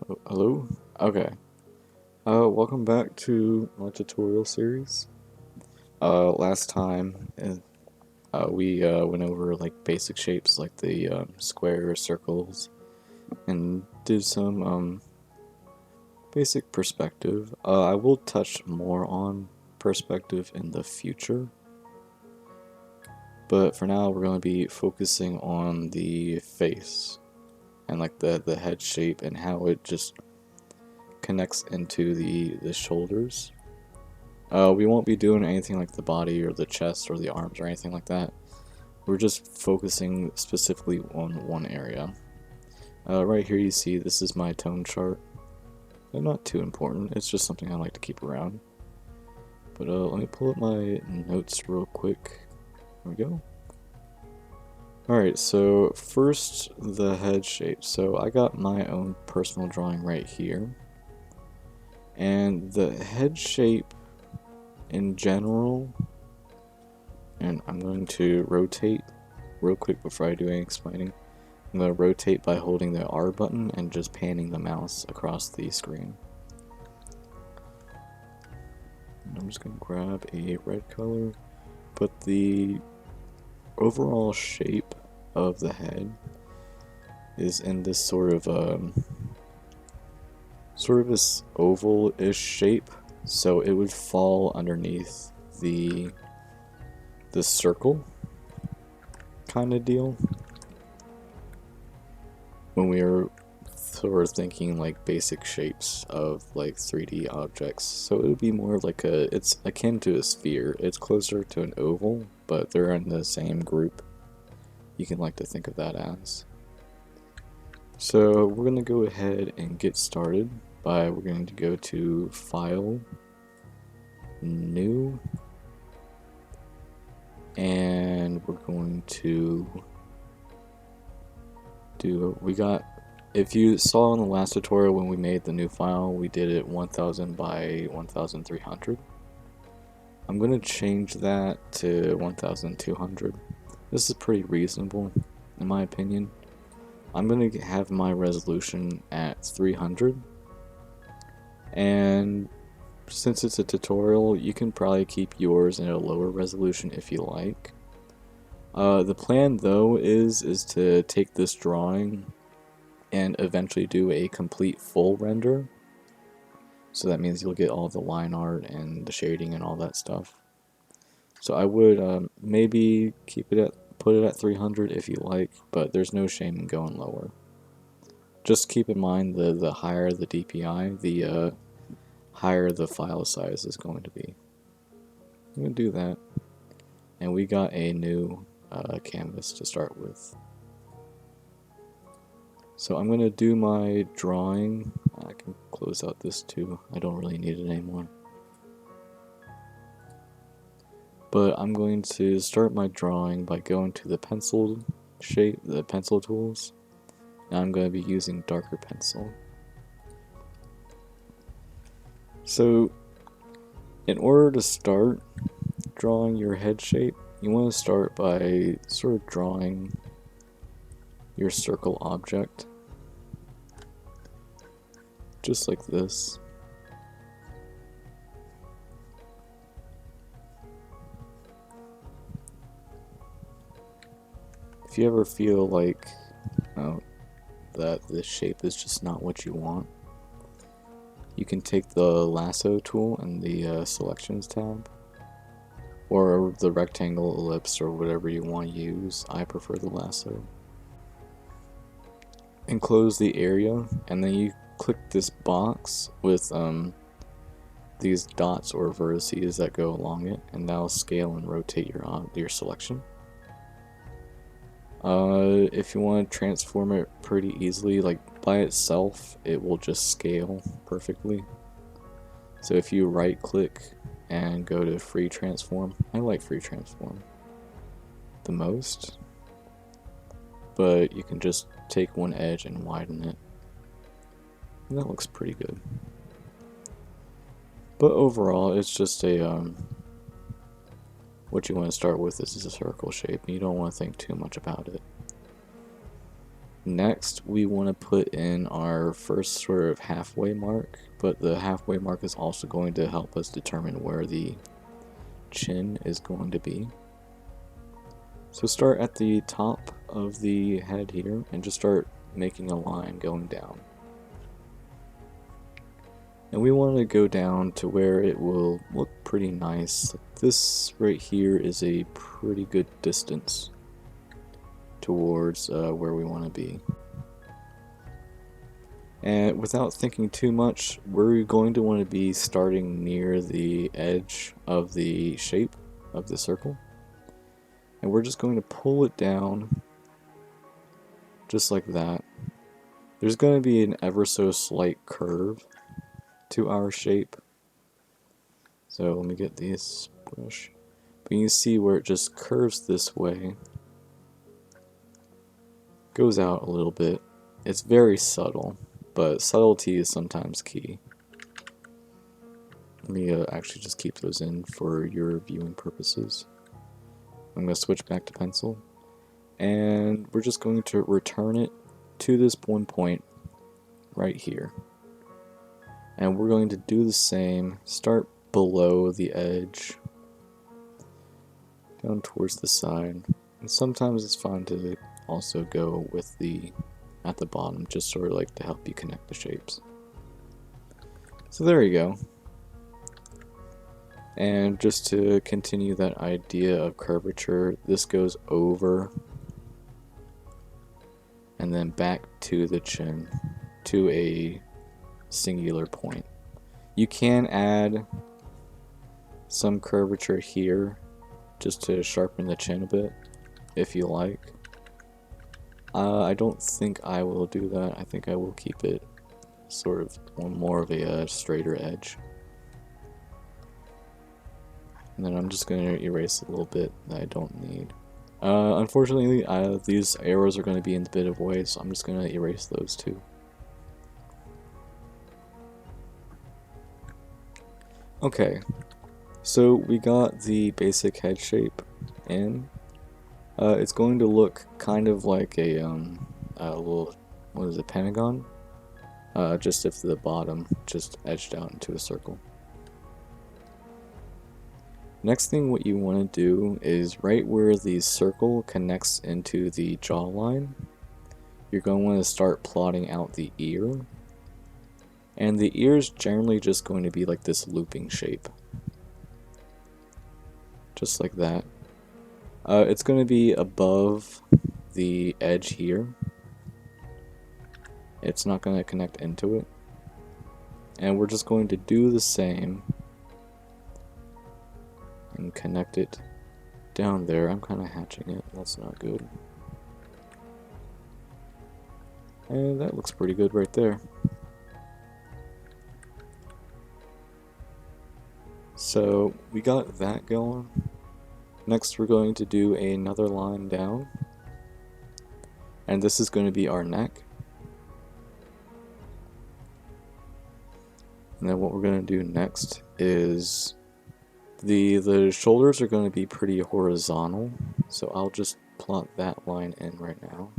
Hello? Okay. Welcome back to my tutorial series. Last time we went over like basic shapes like the squares, circles, and did some basic perspective. I will touch more on perspective in the future, but for now we're going to be focusing on the face and like the head shape and how it just connects into the shoulders. We won't be doing anything like the body or the chest or the arms or anything like that. We're just focusing specifically on one area. Right here you see this is my tone chart. They're not too important, it's just something I like to keep around. But let me pull up my notes real quick. There we go. Alright, so first the head shape. So I got my own personal drawing right here. And the head shape in general, and I'm going to rotate real quick before I do any explaining. I'm going to rotate by holding the R button and just panning the mouse across the screen. And I'm just going to grab a red color, but the overall shape of the head is in this sort of this oval-ish shape, so it would fall underneath the circle kind of deal when we are sort of thinking like basic shapes of like 3D objects. So it would be more like it's akin to a sphere. It's closer to an oval, but they're in the same group. You can like to think of that as. So we're going to go ahead and get started by, we're going to go to File, New, and we're going to do, if you saw in the last tutorial when we made the new file, we did it 1000 by 1300. I'm going to change that to 1200. This is pretty reasonable in my opinion. I'm going to have my resolution at 300, and since it's a tutorial, you can probably keep yours in a lower resolution if you like. The plan though is to take this drawing and eventually do a complete full render. So that means you'll get all the line art and the shading and all that stuff. So I would maybe put it at 300 if you like, but there's no shame in going lower. Just keep in mind the higher the DPI, the higher the file size is going to be. I'm going to do that. And we got a new canvas to start with. So I'm going to do my drawing. I can close out this too. I don't really need it anymore. But I'm going to start my drawing by going to the pencil shape, the pencil tools. And I'm going to be using darker pencil. So in order to start drawing your head shape, you want to start by sort of drawing your circle object, just like this. If you ever feel like that this shape is just not what you want, you can take the lasso tool in the selections tab, or the rectangle, ellipse, or whatever you want to use. I prefer the lasso. Enclose the area, and then you click this box with these dots or vertices that go along it, and that'll scale and rotate your selection. If you want to transform it pretty easily, like by itself, it will just scale perfectly. So if you right click and go to free transform, I like free transform the most, but you can just take one edge and widen it, and that looks pretty good. But overall, it's just a what you want to start with is a circle shape, and you don't want to think too much about it. Next, we want to put in our first sort of halfway mark, but the halfway mark is also going to help us determine where the chin is going to be. So start at the top of the head here and just start making a line going down. And we want to go down to where it will look pretty nice. This right here is a pretty good distance towards where we want to be. And without thinking too much, we're going to want to be starting near the edge of the shape of the circle. And we're just going to pull it down just like that. There's going to be an ever so slight curve to our shape. So let me get this brush. But you can see where it just curves this way. Goes out a little bit. It's very subtle, but subtlety is sometimes key. Let me actually just keep those in for your viewing purposes. I'm going to switch back to pencil. And we're just going to return it to this one point right here. And we're going to do the same. Start below the edge. Down towards the side. And sometimes it's fine to also go with the at the bottom, just sort of like to help you connect the shapes. So there you go. And just to continue that idea of curvature, this goes over and then back to the chin to a singular point. You can add some curvature here just to sharpen the chin a bit if you like. I don't think I will do that. I think I will keep it sort of on more of a straighter edge. And then I'm just going to erase a little bit that I don't need. Unfortunately, these arrows are going to be in the bit of way, so I'm just going to erase those too. Okay, so we got the basic head shape in. It's going to look kind of like a little, what is it, pentagon? Just if the bottom just edged out into a circle. Next thing what you want to do is right where the circle connects into the jawline, you're going to want to start plotting out the ear. And the ear is generally just going to be like this looping shape. Just like that. It's going to be above the edge here. It's not going to connect into it. And we're just going to do the same and connect it down there. I'm kind of hatching it. That's not good. And that looks pretty good right there. So we got that going. Next we're going to do another line down. And this is going to be our neck. And then what we're going to do next is the shoulders are going to be pretty horizontal. So I'll just plot that line in right now.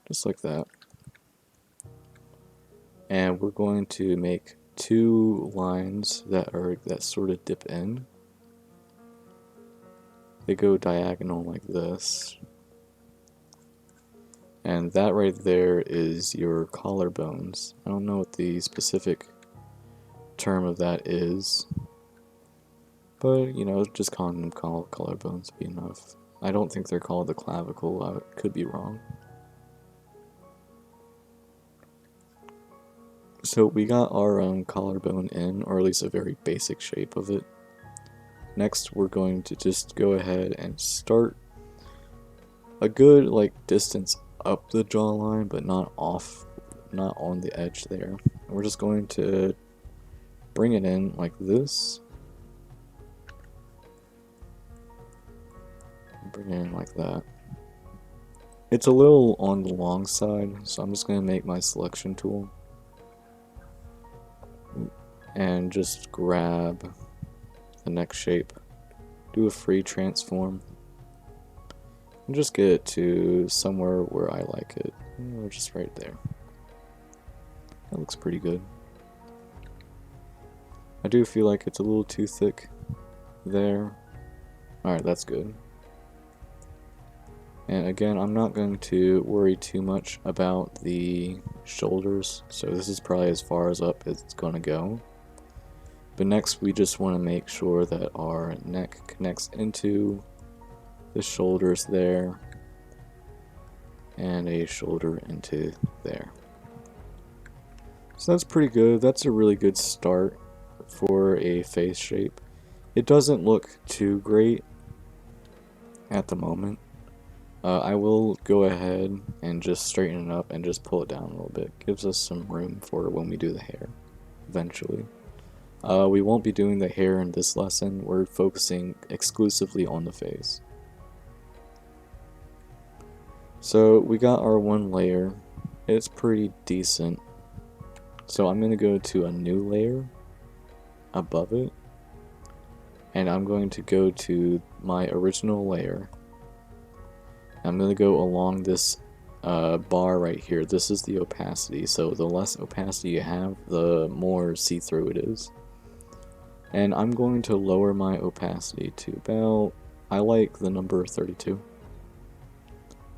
Just like that. And we're going to make two lines that sort of dip in. They go diagonal like this. And that right there is your collarbones. I don't know what the specific term of that is, but you know, just calling them collarbones would be enough. I don't think they're called the clavicle. I could be wrong. So we got our collarbone in, or at least a very basic shape of it. Next we're going to just go ahead and start a good distance up the jawline, but not on the edge there. And we're just going to bring it in like this. Bring it in like that. It's a little on the long side, so I'm just going to make my selection tool and just grab the neck shape, do a free transform, and just get it to somewhere where I like it. Just right there. That looks pretty good. I do feel like it's a little too thick there. Alright, that's good. And again, I'm not going to worry too much about the shoulders, so this is probably as far as up as it's going to go. But next we just want to make sure that our neck connects into the shoulders there, and a shoulder into there. So that's pretty good. That's a really good start for a face shape. It doesn't look too great at the moment. I will go ahead and just straighten it up and just pull it down a little bit. Gives us some room for when we do the hair eventually. We won't be doing the hair in this lesson. We're focusing exclusively on the face. So we got our one layer. It's pretty decent. So I'm going to go to a new layer above it, and I'm going to go to my original layer. I'm going to go along this bar right here. This is the opacity, so the less opacity you have, the more see-through it is. And I'm going to lower my opacity to about, I like the number 32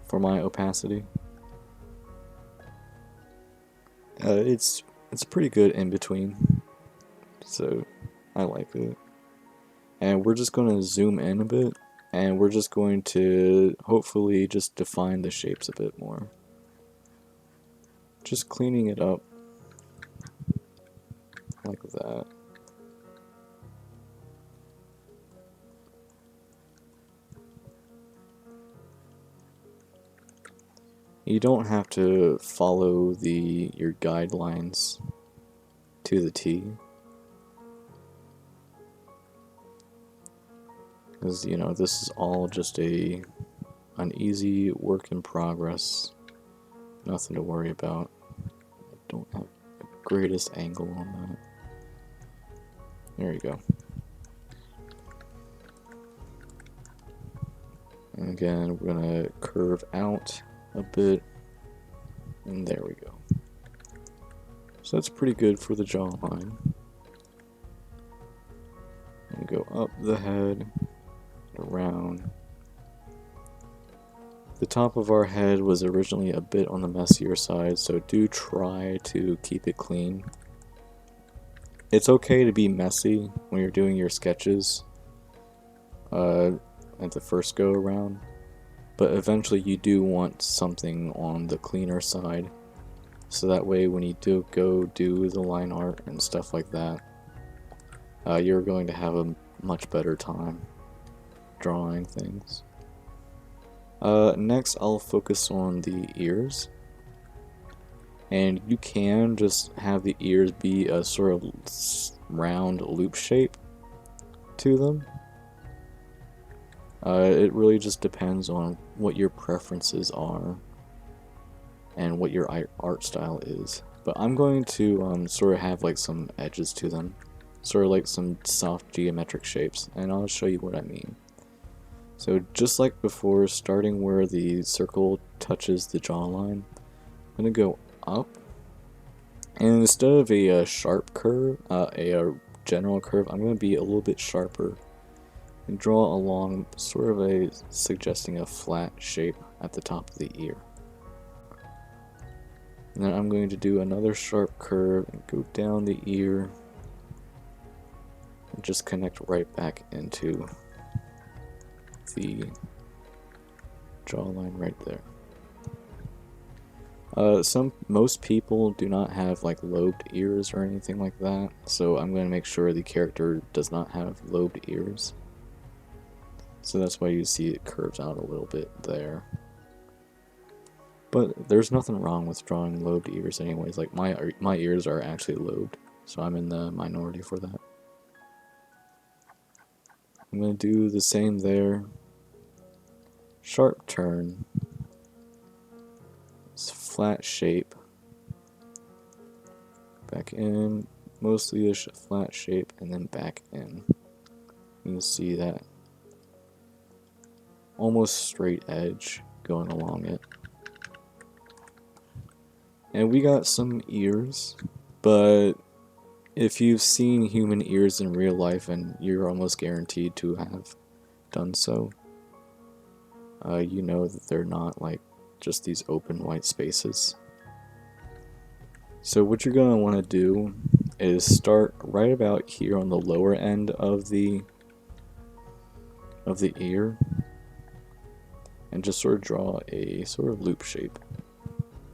for my opacity. It's pretty good in between, so I like it. And we're just going to zoom in a bit, and we're just going to hopefully just define the shapes a bit more. Just cleaning it up like that. You don't have to follow your guidelines to the T, because you know this is all just an easy work in progress. Nothing to worry about. I don't have the greatest angle on that. There you go. And again, we're gonna curve out a bit, and there we go. So that's pretty good for the jawline. And go up the head, around. The top of our head was originally a bit on the messier side, so do try to keep it clean. It's okay to be messy when you're doing your sketches at the first go around, but eventually you do want something on the cleaner side, so that way when you do go do the line art and stuff like that, you're going to have a much better time drawing things. Next I'll focus on the ears, and you can just have the ears be a sort of round loop shape to them. It really just depends on what your preferences are and what your art style is. But I'm going to sort of have like some edges to them, sort of like some soft geometric shapes, and I'll show you what I mean. So just like before, starting where the circle touches the jawline, I'm going to go up, and instead of a sharp curve, a general curve, I'm going to be a little bit sharper and draw along sort of suggesting a flat shape at the top of the ear. And then I'm going to do another sharp curve and go down the ear and just connect right back into the jawline right there. Most people do not have like lobed ears or anything like that, so I'm going to make sure the character does not have lobed ears. So that's why you see it curves out a little bit there. But there's nothing wrong with drawing lobed ears anyways. Like my ears are actually lobed, so I'm in the minority for that. I'm going to do the same there. Sharp turn. Flat shape. Back in. Mostly a flat shape, and then back in. You can see that. almost straight edge going along it. And we got some ears, but if you've seen human ears in real life, and you're almost guaranteed to have done so, you know that they're not like just these open white spaces. So what you're going to want to do is start right about here on the lower end of the ear and just sort of draw a sort of loop shape.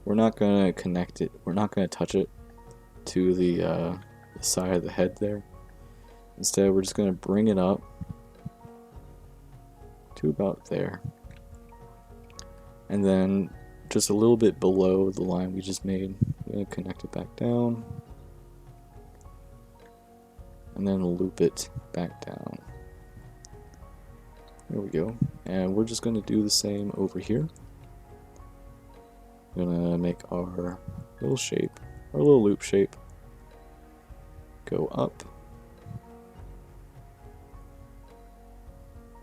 We're not going to connect it, we're not going to touch it to the side of the head there. Instead, we're just going to bring it up to about there. And then just a little bit below the line we just made, we're going to connect it back down. And then loop it back down. There we go. And we're just going to do the same over here. We're going to make our little shape, our little loop shape, go up.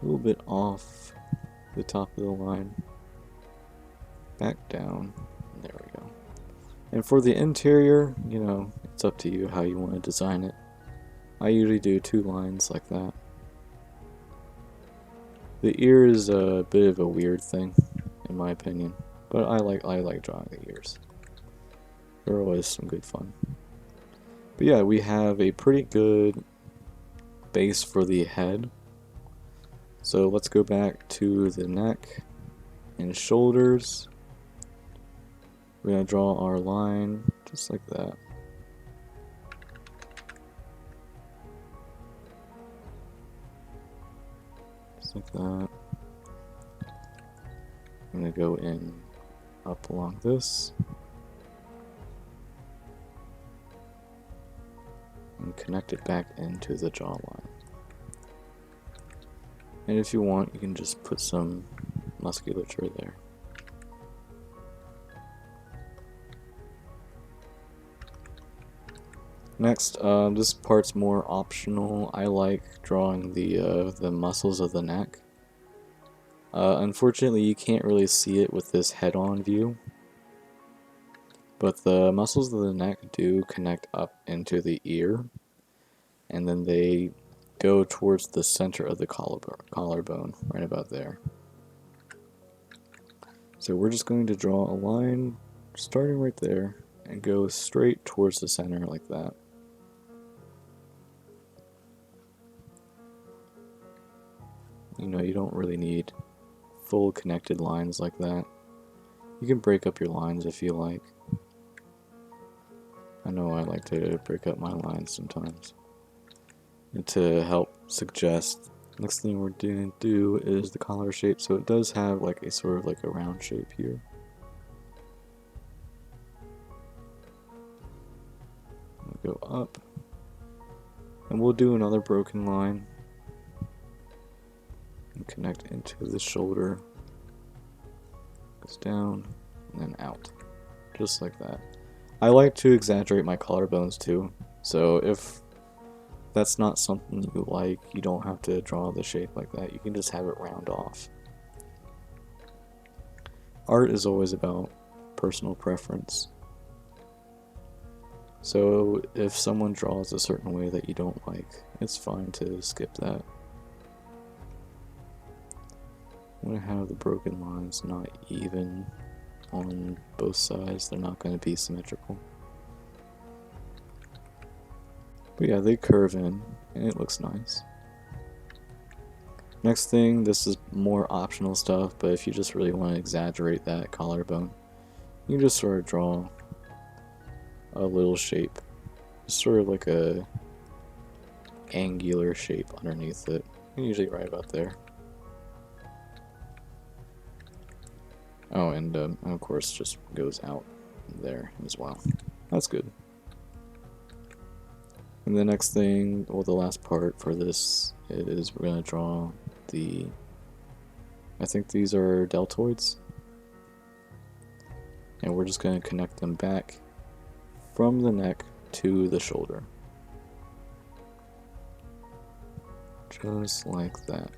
A little bit off the top of the line. Back down. There we go. And for the interior, you know, it's up to you how you want to design it. I usually do 2 lines like that. The ear is a bit of a weird thing, in my opinion, but I like drawing the ears. They're always some good fun. But yeah, we have a pretty good base for the head. So let's go back to the neck and shoulders. We're going to draw our line just like that. Just like that. I'm going to go in up along this. And connect it back into the jawline. And if you want, you can just put some musculature there. Next, this part's more optional. I like drawing the muscles of the neck. Unfortunately, you can't really see it with this head-on view, but the muscles of the neck do connect up into the ear, and then they go towards the center of the collarbone, right about there. So we're just going to draw a line starting right there and go straight towards the center like that. You know, you don't really need full connected lines like that. You can break up your lines if you like. I know I like to break up my lines sometimes. And to help suggest, next thing we're going to do is the collar shape. So it does have like a sort of like a round shape here. We'll go up. And we'll do another broken line. And connect into the shoulder. Goes down and then out. Just like that. I like to exaggerate my collarbones too. So if that's not something you like, you don't have to draw the shape like that. You can just have it round off. Art is always about personal preference. So if someone draws a certain way that you don't like, it's fine to skip that. I'm going to have the broken lines not even on both sides. They're not going to be symmetrical. But yeah, they curve in, and it looks nice. Next thing, this is more optional stuff, but if you just really want to exaggerate that collarbone, you can just sort of draw a little shape. Just sort of like a angular shape underneath it. Usually right about there. Oh, and of course just goes out there as well. That's good. And the next thing, well, the last part for this is we're going to draw the, I think these are deltoids. And we're just going to connect them back from the neck to the shoulder. Just like that.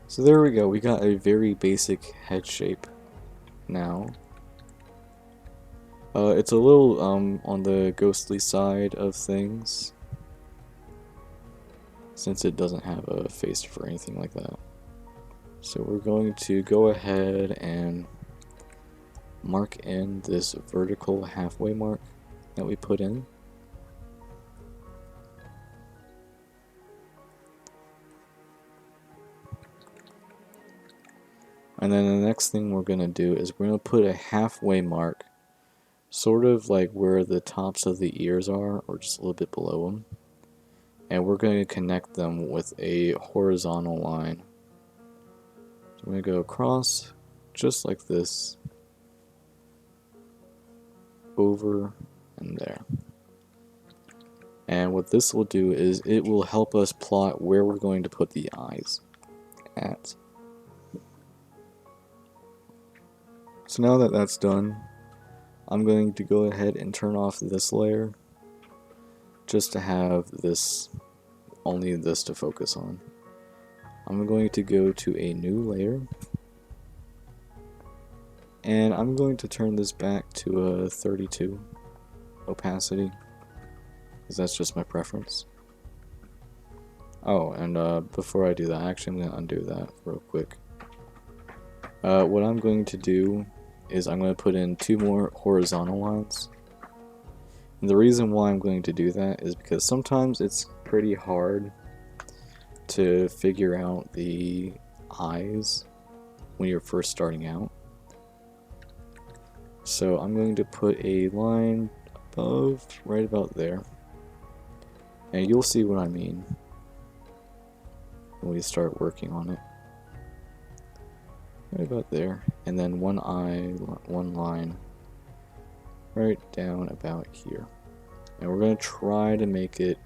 So there we go, we got a very basic head shape now. It's a little on the ghostly side of things, since it doesn't have a face for anything like that. So we're going to go ahead and mark in this vertical halfway mark that we put in. And then the next thing we're going to do is we're going to put a halfway mark sort of like where the tops of the ears are, or just a little bit below them. And we're going to connect them with a horizontal line. So I'm going to go across just like this, over and there. And what this will do is it will help us plot where we're going to put the eyes at. So now that that's done, I'm going to go ahead and turn off this layer just to have this, only this to focus on. I'm going to go to a new layer and I'm going to turn this back to a 32 opacity because that's just my preference. Oh, and before I do that, actually I'm going to undo that real quick. What I'm going to do is I'm going to put in 2 more horizontal lines. And the reason why I'm going to do that is because sometimes it's pretty hard to figure out the eyes when you're first starting out. So I'm going to put a line above, right about there. And you'll see what I mean when we start working on it. Right about there. And then one line right down about here. And we're going to try to make it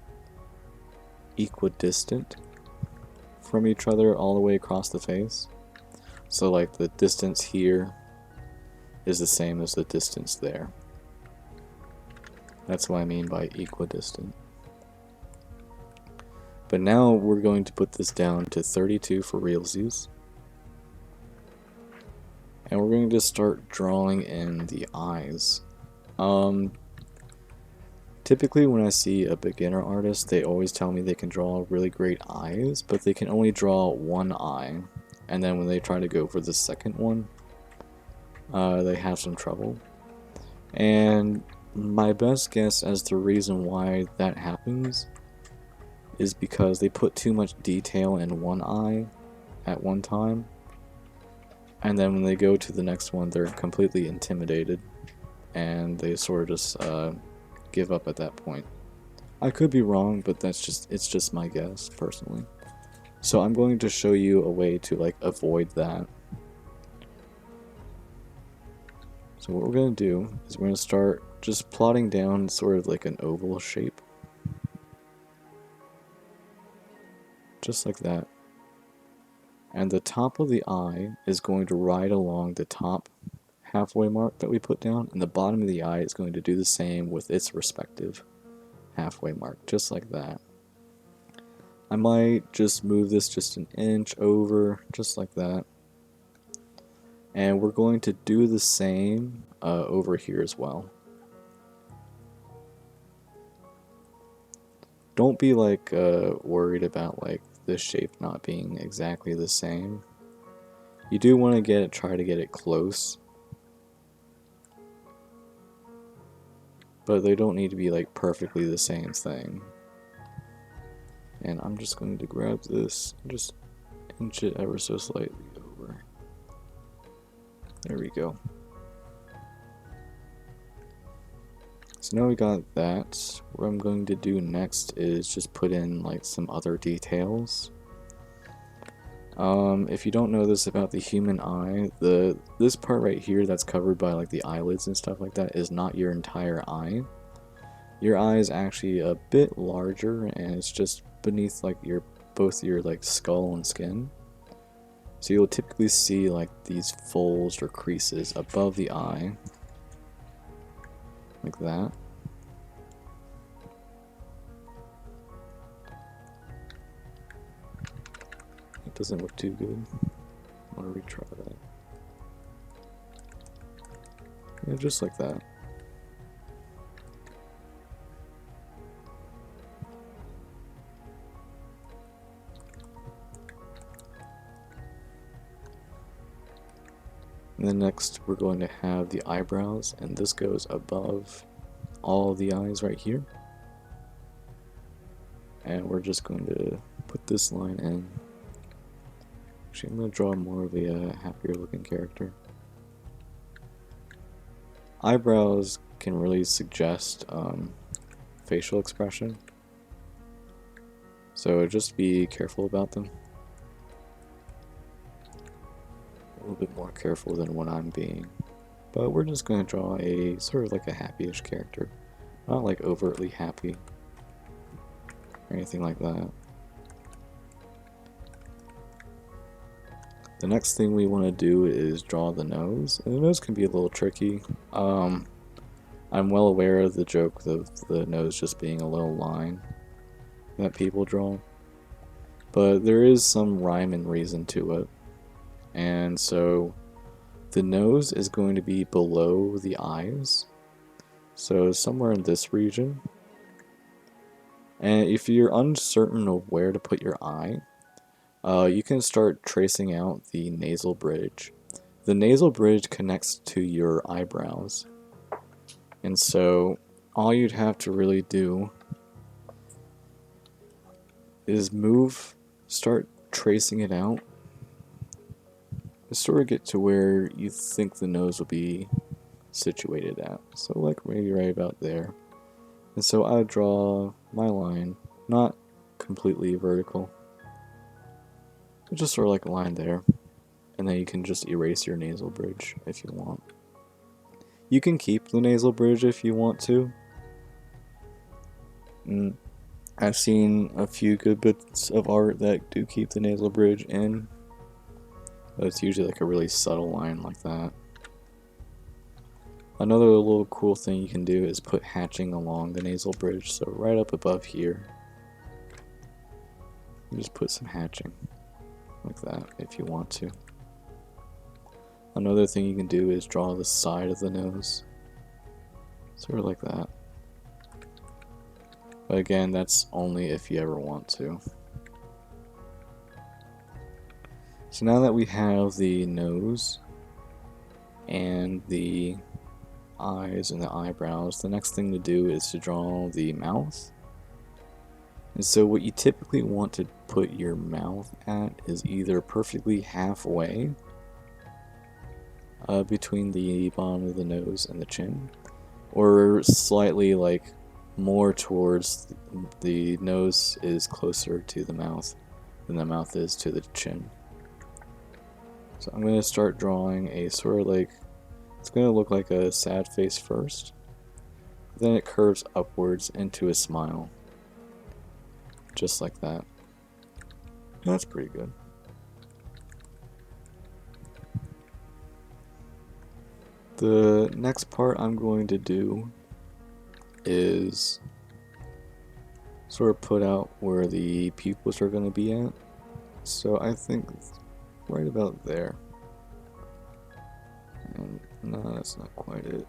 equidistant from each other all the way across the face. So like the distance here is the same as the distance there. That's what I mean by equidistant. But now we're going to put this down to 32 for realsies. And we're going to start drawing in the eyes. Typically when I see a beginner artist, they always tell me they can draw really great eyes, but they can only draw one eye. And then when they try to go for the second one, they have some trouble. And my best guess as to the reason why that happens is because they put too much detail in one eye at one time. And then when they go to the next one, they're completely intimidated. And they sort of just give up at that point. I could be wrong, but it's just my guess personally. So I'm going to show you a way to like avoid that. So what we're going to do is we're going to start just plotting down sort of like an oval shape. Just like that. And the top of the eye is going to ride along the top halfway mark that we put down, and the bottom of the eye is going to do the same with its respective halfway mark, just like that. I might just move this just an inch over, just like that. And we're going to do the same over here as well. Don't be like worried about like this shape not being exactly the same. You do want to try to get it close, but they don't need to be like perfectly the same thing. And I'm just going to grab this and just inch it ever so slightly over. There we go. So now we got that. What I'm going to do next is just put in like some other details. If you don't know this about the human eye, this part right here that's covered by like the eyelids and stuff like that is not your entire eye. Your eye is actually a bit larger, and it's just beneath like both your like skull and skin. So you'll typically see like these folds or creases above the eye, like that. Like Doesn't look too good. I want to retry that. Yeah, just like that. And then next we're going to have the eyebrows, and this goes above all the eyes right here. And we're just going to put this line in. Actually, I'm going to draw more of a happier looking character. Eyebrows can really suggest facial expression, so just be careful about them. A little bit more careful than what I'm being. But we're just going to draw a sort of like a happy-ish character. Not like overtly happy or anything like that. The next thing we want to do is draw the nose, and the nose can be a little tricky. I'm well aware of the joke of the nose just being a little line that people draw, but there is some rhyme and reason to it. And so the nose is going to be below the eyes, so somewhere in this region. And if you're uncertain of where to put your eye, you can start tracing out the nasal bridge. The nasal bridge connects to your eyebrows, and so all you'd have to really do is start tracing it out, to sort of get to where you think the nose will be situated at. So like maybe right about there. And so I draw my line, not completely vertical, but just sort of like a line there. And then you can just erase your nasal bridge if you want. You can keep the nasal bridge if you want to. I've seen a few good bits of art that do keep the nasal bridge in, but it's usually like a really subtle line like that. Another little cool thing you can do is put hatching along the nasal bridge, so right up above here, you just put some hatching like that if you want to. Another thing you can do is draw the side of the nose, sort of like that. But again, that's only if you ever want to. So now that we have the nose and the eyes and the eyebrows, the next thing to do is to draw the mouth. And so what you typically want to put your mouth at is either perfectly halfway between the bottom of the nose and the chin, or slightly like more towards the nose is closer to the mouth than the mouth is to the chin. So I'm going to start drawing a sort of like, it's going to look like a sad face first, then it curves upwards into a smile, just like that. That's pretty good. The next part I'm going to do is sort of put out where the pupils are going to be at. So I think right about there. And no, that's not quite it.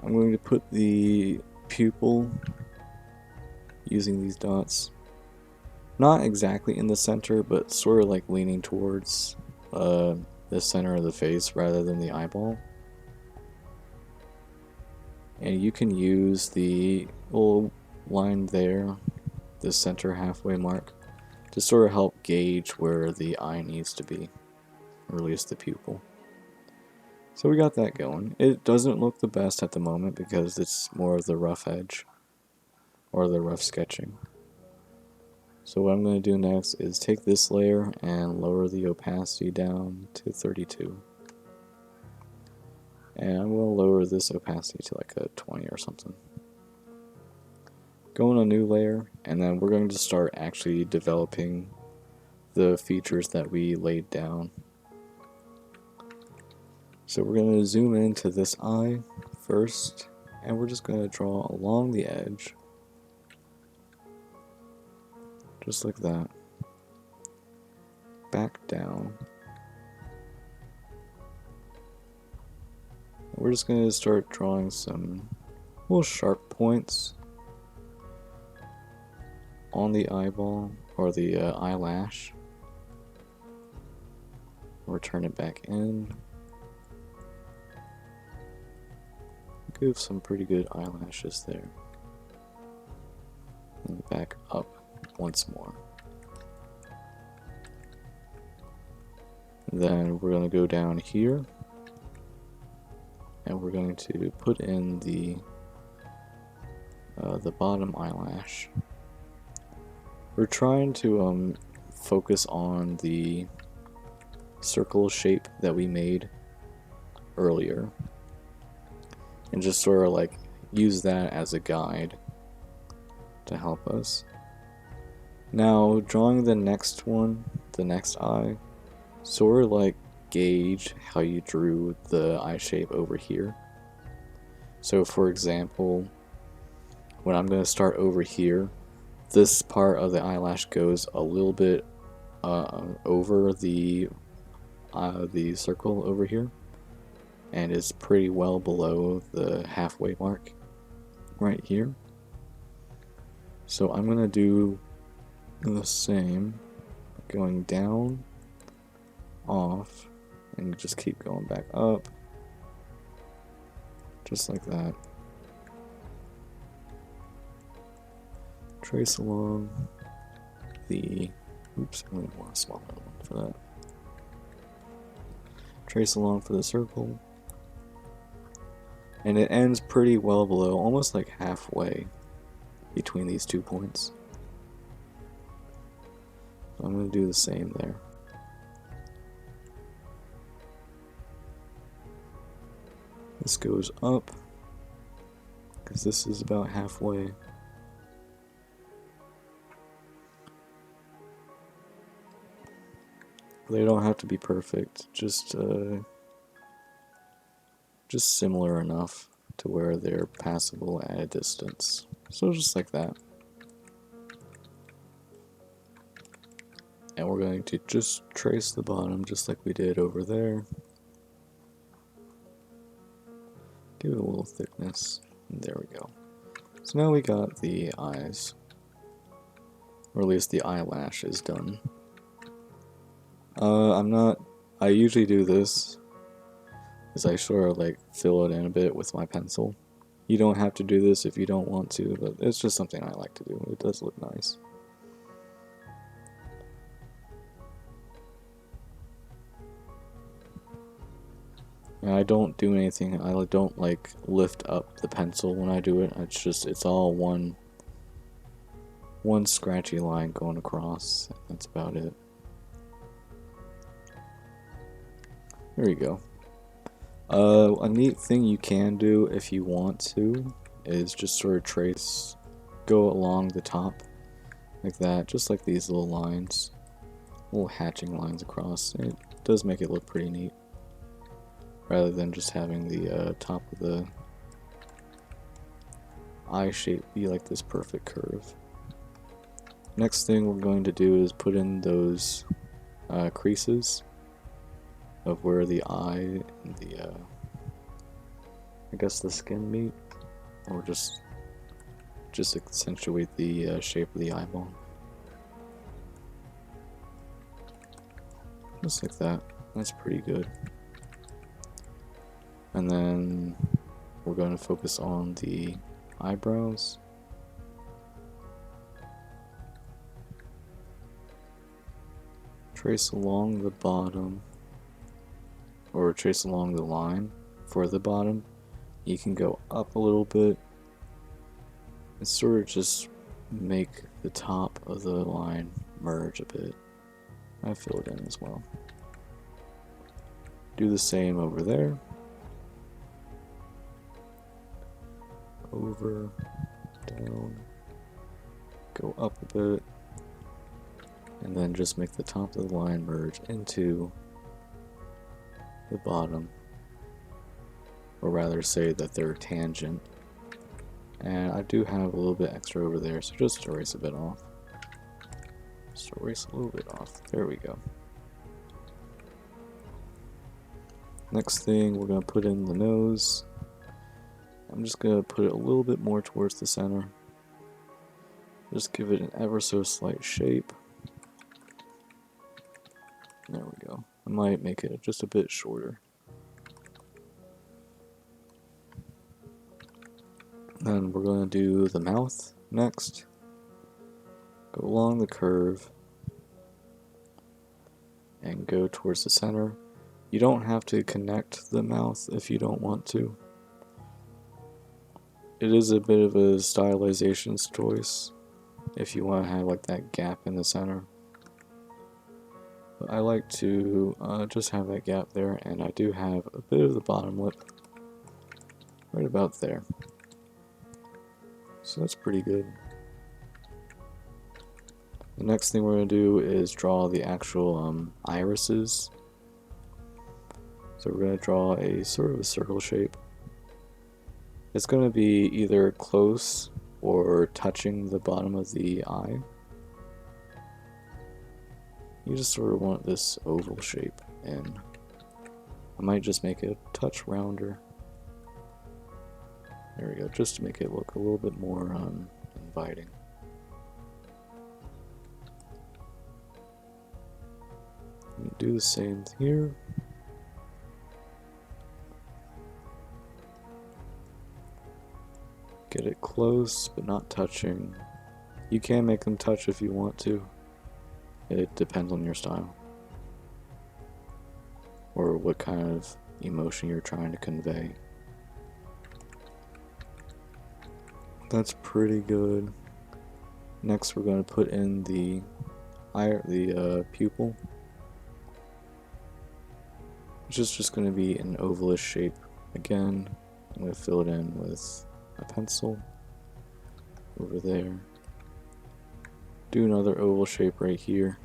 I'm going to put the pupil using these dots, not exactly in the center, but sort of like leaning towards the center of the face rather than the eyeball. And you can use the little line there, the center halfway mark, to sort of help gauge where the eye needs to be, or at least the pupil. So we got that going. It doesn't look the best at the moment because it's more of the rough edge, or the rough sketching. So what I'm going to do next is take this layer and lower the opacity down to 32. And I'm going to lower this opacity to like a 20 or something. Go on a new layer, and then we're going to start actually developing the features that we laid down. So we're going to zoom into this eye first, and we're just going to draw along the edge Just like that. Back down. We're just going to start drawing some little sharp points on the eyeball or the eyelash. Or turn it back in. Give some pretty good eyelashes there. And back up once more. Then we're going to go down here. And we're going to put in the bottom eyelash. We're trying to focus on the circle shape that we made earlier, and just sort of like use that as a guide to help us. Now, drawing the next one, the next eye, sort of like gauge how you drew the eye shape over here. So for example, when I'm going to start over here, this part of the eyelash goes a little bit over the circle over here, and is pretty well below the halfway mark right here. So I'm going to do the same, going down, off, and just keep going back up, just like that. Trace along the, oops, I really want a smaller one for that. Trace along for the circle, and it ends pretty well below, almost like halfway between these 2 points. So I'm going to do the same there. This goes up, because this is about halfway. They don't have to be perfect, just similar enough to where they're passable at a distance. So just like that. And we're going to just trace the bottom just like we did over there. Give it a little thickness. And there we go. So now we got the eyes. Or at least the eyelash is done. I usually do this, is I sort of like fill it in a bit with my pencil. You don't have to do this if you don't want to, but it's just something I like to do. It does look nice. And I don't do anything, I don't like lift up the pencil when I do it. It's all one scratchy line going across. That's about it. There you go. A neat thing you can do if you want to is just sort of go along the top like that, just like these little lines, little hatching lines across. It does make it look pretty neat, rather than just having the top of the eye shape be like this perfect curve. Next thing we're going to do is put in those creases of where the eye and the I guess the skin meet, or just accentuate the shape of the eyeball. Just like that. That's pretty good. And then we're going to focus on the eyebrows. Trace along the bottom, or trace along the line for the bottom. You can go up a little bit and sort of just make the top of the line merge a bit. I fill it in as well. Do the same over there. Over, down, go up a bit, and then just make the top of the line merge into the bottom, or rather say that they're tangent. And I do have a little bit extra over there, so just erase a bit off. Just erase a little bit off. There we go. Next thing, we're going to put in the nose. I'm just going to put it a little bit more towards the center. Just give it an ever so slight shape. There we go. I might make it just a bit shorter. Then we're going to do the mouth next. Go along the curve and go towards the center. You don't have to connect the mouth if you don't want to. It is a bit of a stylization's choice if you want to have like that gap in the center. But I like to just have that gap there, and I do have a bit of the bottom lip right about there. So that's pretty good. The next thing we're going to do is draw the actual irises. So we're going to draw a sort of a circle shape. It's going to be either close or touching the bottom of the eye. You just sort of want this oval shape, and I might just make it a touch rounder. There we go, just to make it look a little bit more inviting. Do the same here. Get it close, but not touching. You can make them touch if you want to. It depends on your style. Or what kind of emotion you're trying to convey. That's pretty good. Next we're going to put in the pupil. Which is just going to be an ovalish shape. Again, I'm going to fill it in with a pencil over there. Do another oval shape right here.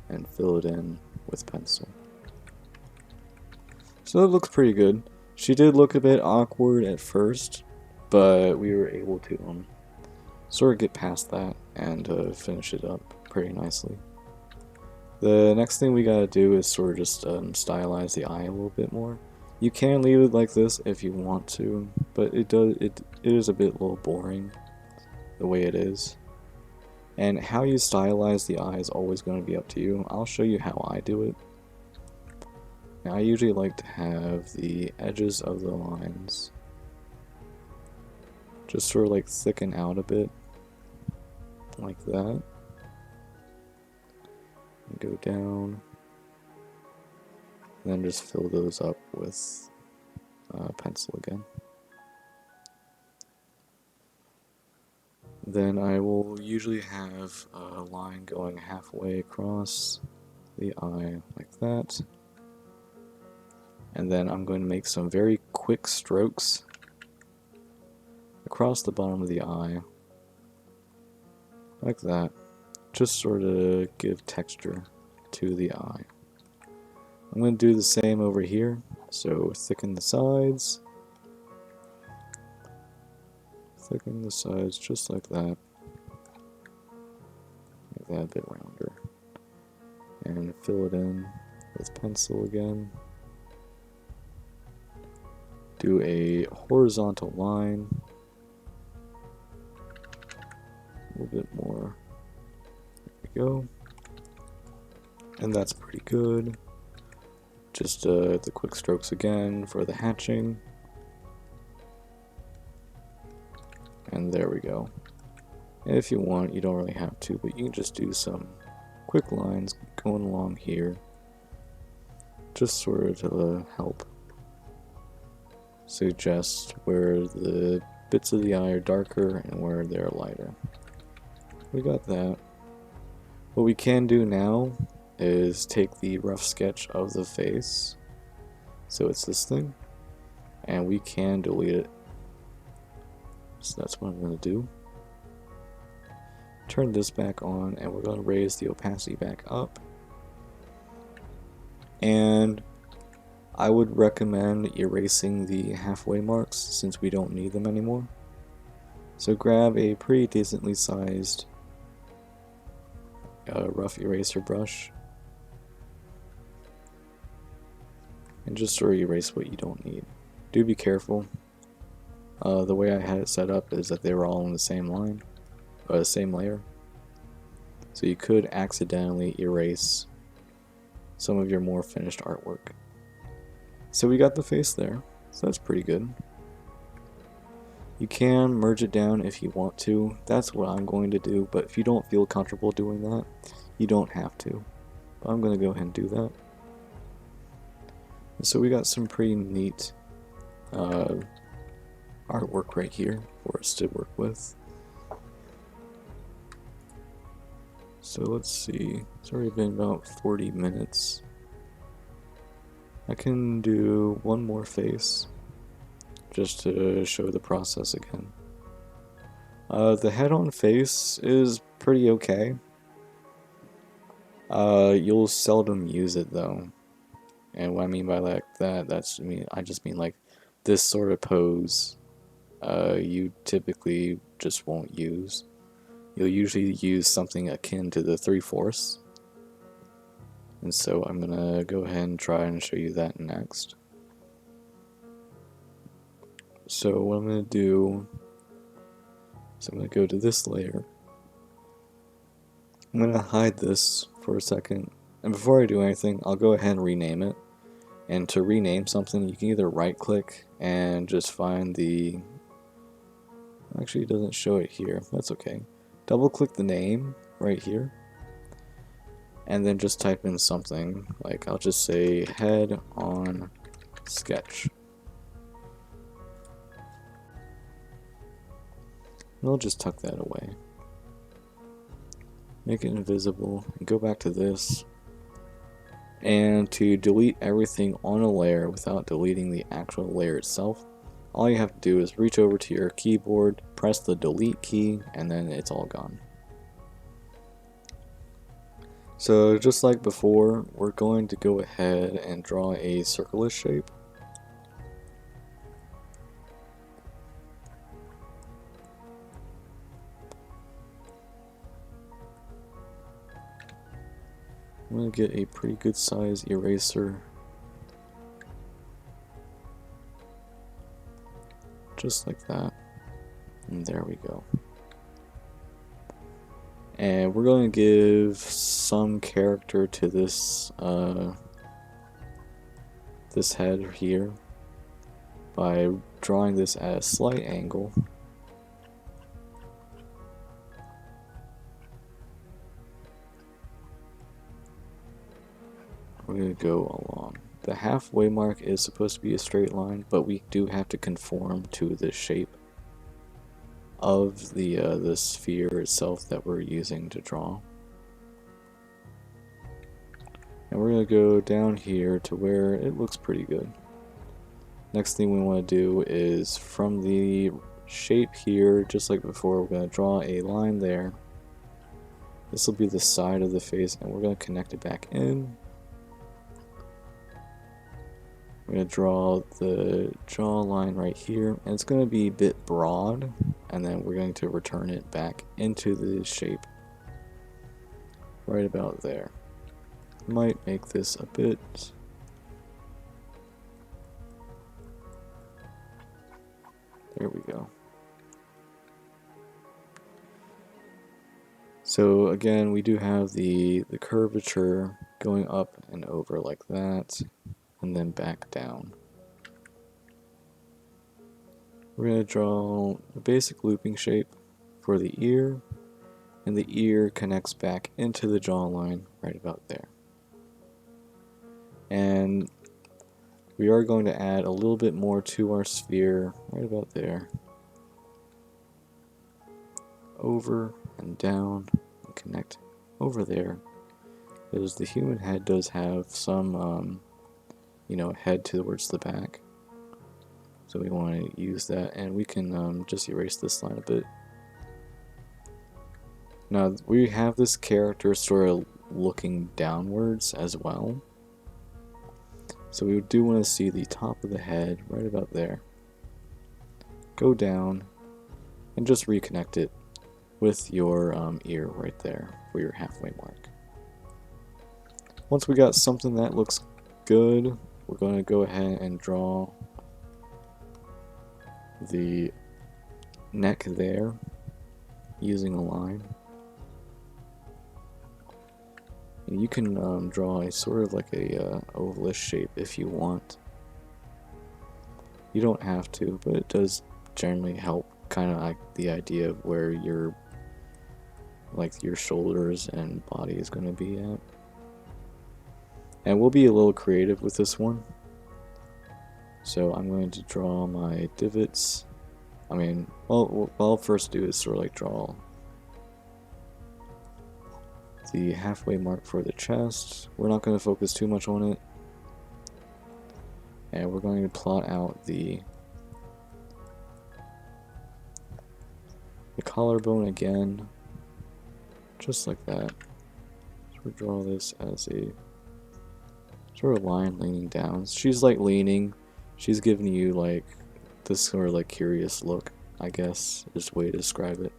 And fill it in with pencil. So that looks pretty good. She did look a bit awkward at first, but we were able to sort of get past that and finish it up pretty nicely. The next thing we gotta do is sort of just stylize the eye a little bit more. You can leave it like this if you want to, but it is a bit a little boring the way it is. And how you stylize the eye is always going to be up to you. I'll show you how I do it. Now, I usually like to have the edges of the lines just sort of like thicken out a bit, like that. And go down, and then just fill those up with pencil again. Then I will usually have a line going halfway across the eye like that. And then I'm going to make some very quick strokes across the bottom of the eye, like that. Just sort of give texture to the eye. I'm going to do the same over here, so thicken the sides. Thicken the sides just like that. Make that a bit rounder. And fill it in with pencil again. Do a horizontal line. A little bit more. There we go. And that's pretty good. Just the quick strokes again for the hatching. And there we go. And if you want, you don't really have to, but you can just do some quick lines going along here. Just sort of to help suggest where the bits of the eye are darker and where they're lighter. We got that. What we can do now is take the rough sketch of the face, so it's this thing, and we can delete it. So that's what I'm going to do. Turn this back on, and we're going to raise the opacity back up. And I would recommend erasing the halfway marks since we don't need them anymore. So grab a pretty decently sized rough eraser brush and just sort of erase what you don't need. Do be careful. The way I had it set up is that they were all on the same line, same layer. So you could accidentally erase some of your more finished artwork. So we got the face there, so that's pretty good. You can merge it down if you want to. That's what I'm going to do, but if you don't feel comfortable doing that, you don't have to. But I'm going to go ahead and do that. And so we got some pretty neat artwork right here for us to work with. So let's see, it's already been about 40 minutes. I can do one more face just to show the process again. The head-on face is pretty okay. You'll seldom use it though. And what I mean by I just mean like this sort of pose you typically just won't use. You'll usually use something akin to the 3/4. And so I'm gonna go ahead and try and show you that next. So what I'm gonna do is I'm gonna go to this layer. I'm gonna hide this for a second. And before I do anything, I'll go ahead and rename it. And to rename something, you can either right click and just find the... Actually, it doesn't show it here. That's okay. Double click the name right here. And then just type in something. Like, I'll just say head on sketch. And I'll just tuck that away. Make it invisible. And go back to this. And to delete everything on a layer without deleting the actual layer itself, all you have to do is reach over to your keyboard, press the delete key, and then it's all gone. So just like before, we're going to go ahead and draw a circular shape. I'm going to get a pretty good size eraser. Just like that. And there we go. And we're going to give some character to this this head here by drawing this at a slight angle. We're going to go along. The halfway mark is supposed to be a straight line, but we do have to conform to the shape of the sphere itself that we're using to draw. And we're going to go down here to where it looks pretty good. Next thing we want to do is from the shape here, just like before, we're going to draw a line there. This will be the side of the face, and we're going to connect it back in. We're going to draw the jawline right here, and it's going to be a bit broad, and then we're going to return it back into the shape right about there. Might make this a bit... There we go. So again, we do have the curvature going up and over like that, and then back down. We're going to draw a basic looping shape for the ear, and the ear connects back into the jawline right about there. And we are going to add a little bit more to our sphere right about there. Over and down and connect over there, because the human head does have some you know, head towards the back, so we want to use that, and we can just erase this line a bit. Now we have this character sort of looking downwards as well, so we do want to see the top of the head right about there. Go down and just reconnect it with your ear right there for your halfway mark. Once we got something that looks good, we're going to go ahead and draw the neck there using a line. And you can draw a sort of like a ovalish shape if you want. You don't have to, but it does generally help kind of like the idea of where your shoulders and body is going to be at. And we'll be a little creative with this one. So I'm going to draw my divots. I mean, what I'll first do is sort of like draw the halfway mark for the chest. We're not going to focus too much on it. And we're going to plot out the collarbone again, just like that. So we draw this as a sort of line leaning down. She's like leaning. She's giving you like this sort of like curious look, I guess is the way to describe it.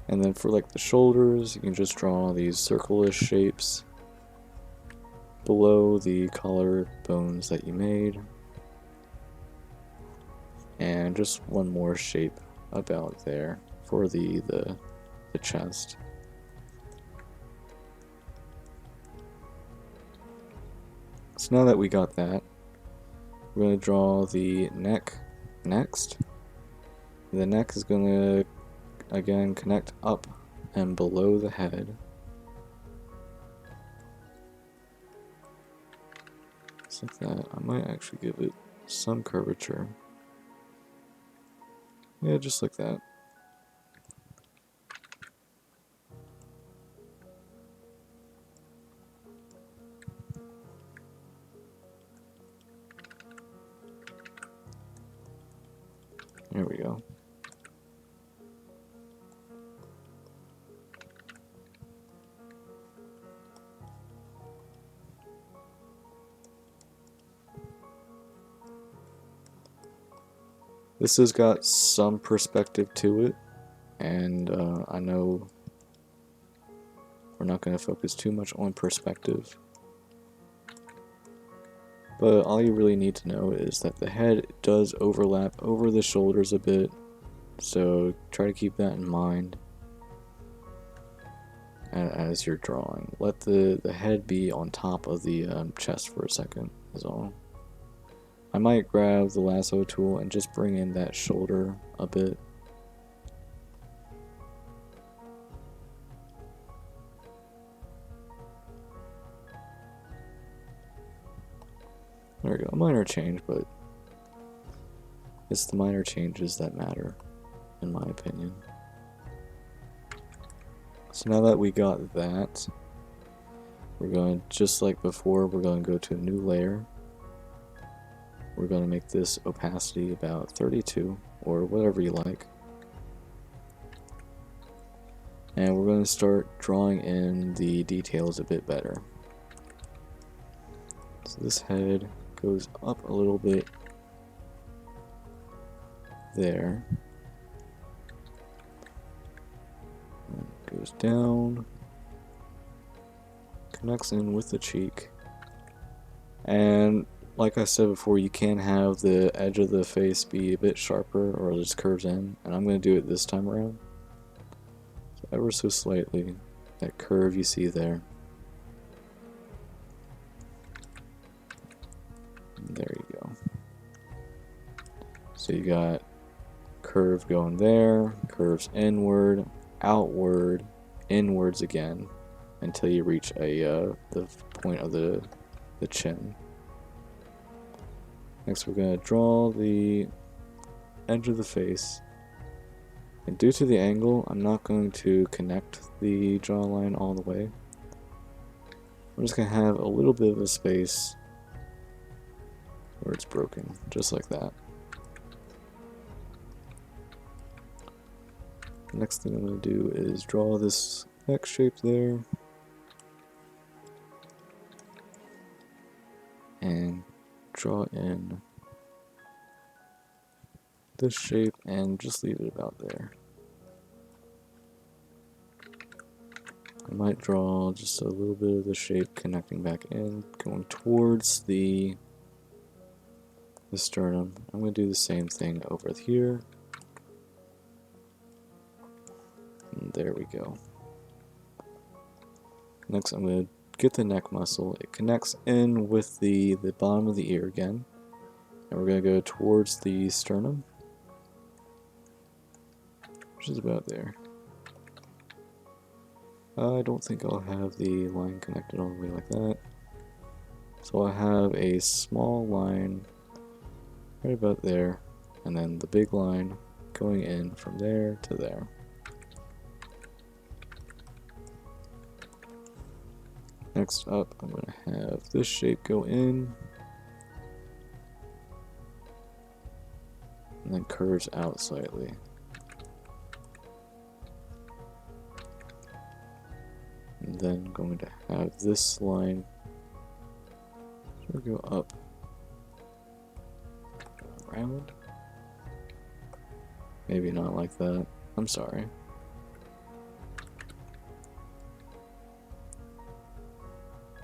And then for like the shoulders, you can just draw these circle-ish shapes below the collarbones that you made. And just one more shape about there for the chest. So now that we got that, we're going to draw the neck next. The neck is going to again connect up and below the head. Just like that. I might actually give it some curvature. Yeah, just like that. There we go. This has got some perspective to it, and I know we're not going to focus too much on perspective, but all you really need to know is that the head does overlap over the shoulders a bit, so try to keep that in mind as you're drawing. Let the head be on top of the chest for a second is all. I might grab the lasso tool and just bring in that shoulder a bit. There we go, a minor change, but it's the minor changes that matter, in my opinion. So now that we got that, we're going, just like before, we're going to go to a new layer. We're going to make this opacity about 32, or whatever you like. And we're going to start drawing in the details a bit better. So this head goes up a little bit there. And goes down. Connects in with the cheek. And like I said before, you can have the edge of the face be a bit sharper or just curves in, and I'm going to do it this time around. So ever so slightly, that curve you see there. And there you go. So you got curve going there, curves inward, outward, inwards again, until you reach the point of the chin. Next we're going to draw the edge of the face, and due to the angle I'm not going to connect the jawline all the way. I'm just going to have a little bit of a space where it's broken, just like that. The next thing I'm going to do is draw this neck shape there, and draw in this shape and just leave it about there. I might draw just a little bit of the shape connecting back in, going towards the sternum. I'm going to do the same thing over here. And there we go. Next I'm going to get the neck muscle. It connects in with the bottom of the ear again. And we're going to go towards the sternum, which is about there. I don't think I'll have the line connected all the way like that. So I have a small line right about there, and then the big line going in from there to there. Next up, I'm going to have this shape go in, and then curves out slightly. And then going to have this line go up, around. Maybe not like that. I'm sorry.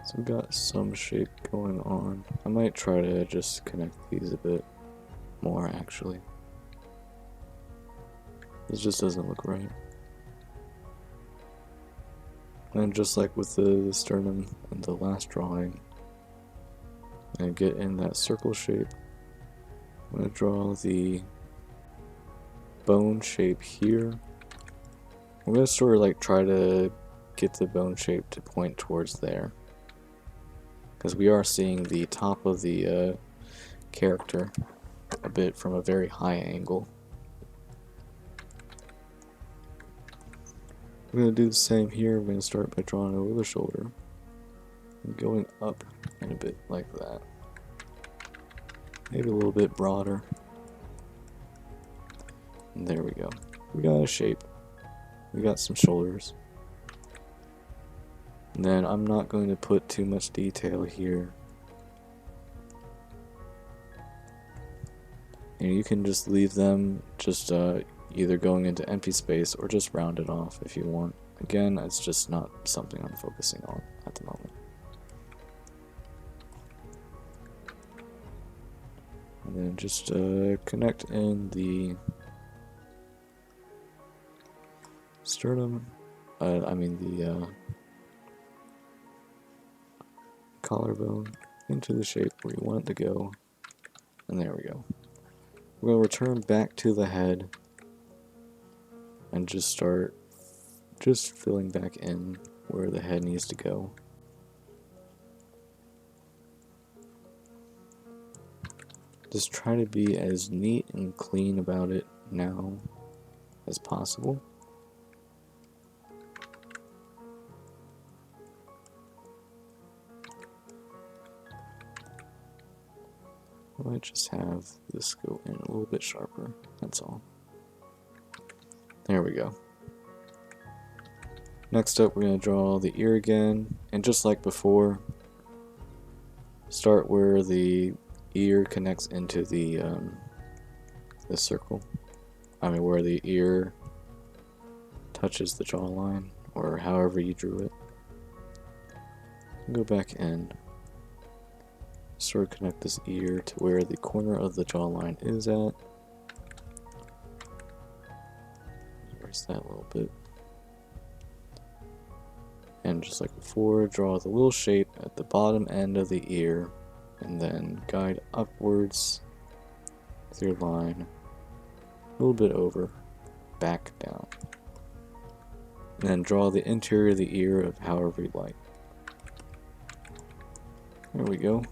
So we got some shape going on. I might try to just connect these a bit more actually. This just doesn't look right. And just like with the sternum in the last drawing, and get in that circle shape. I'm going to draw the bone shape here. I'm going to sort of like try to get the bone shape to point towards there, because we are seeing the top of the character a bit from a very high angle. I'm going to do the same here. I'm going to start by drawing over the shoulder and going up in a bit like that. Maybe a little bit broader. And there we go. We got a shape. We got some shoulders. And then I'm not going to put too much detail here. And you can just leave them just either going into empty space or just round it off if you want. Again, it's just not something I'm focusing on at the moment. And then just connect in the sternum, the collarbone into the shape where you want it to go. And there we go. We're going to return back to the head and just start filling back in where the head needs to go. Just try to be as neat and clean about it now as possible. I might just have this go in a little bit sharper, that's all. There we go. Next up, we're going to draw the ear again, and just like before, start where the ear connects into the circle. Where the ear touches the jawline, or however you drew it. Go back in. Sort of connect this ear to where the corner of the jawline is at. Erase that a little bit. And just like before, draw the little shape at the bottom end of the ear, and then guide upwards with your line, a little bit over, back down. And then draw the interior of the ear of however you like. There we go.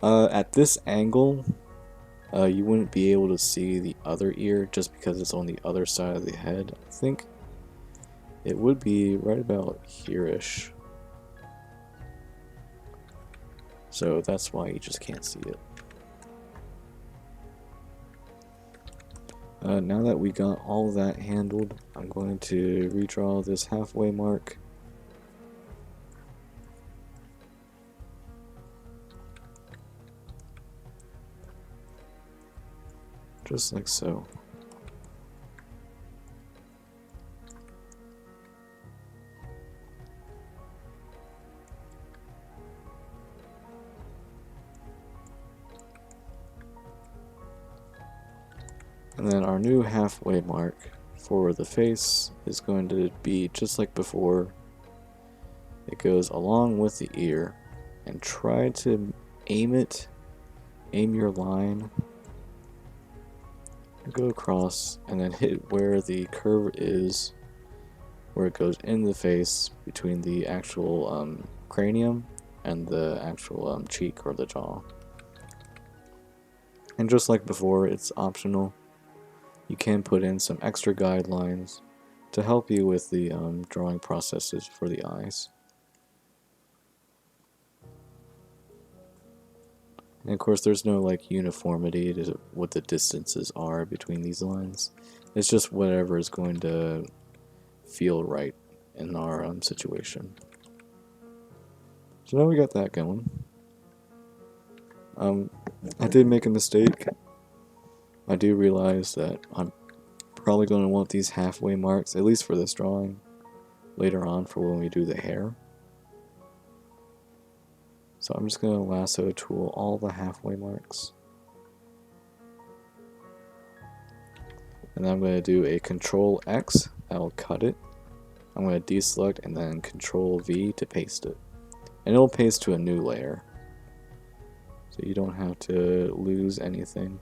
At this angle, you wouldn't be able to see the other ear just because it's on the other side of the head. I think it would be right about here-ish. So that's why you just can't see it. Now that we got all of that handled, I'm going to redraw this halfway mark. just like so. And then our new halfway mark for the face is going to be just like before. It goes along with the ear, and try to aim your line, go across, and then hit where the curve is, where it goes in the face between the actual cranium and the actual cheek or the jaw. And just like before, it's optional. You can put in some extra guidelines to help you with the drawing processes for the eyes. And of course, there's no like uniformity to what the distances are between these lines. It's just whatever is going to feel right in our situation. So now we got that going. I did make a mistake. I do realize that I'm probably going to want these halfway marks, at least for this drawing, later on for when we do the hair. So I'm just going to lasso tool all the halfway marks. And then I'm going to do a Control X, that'll cut it. I'm going to deselect and then Control V to paste it. And it'll paste to a new layer. So you don't have to lose anything.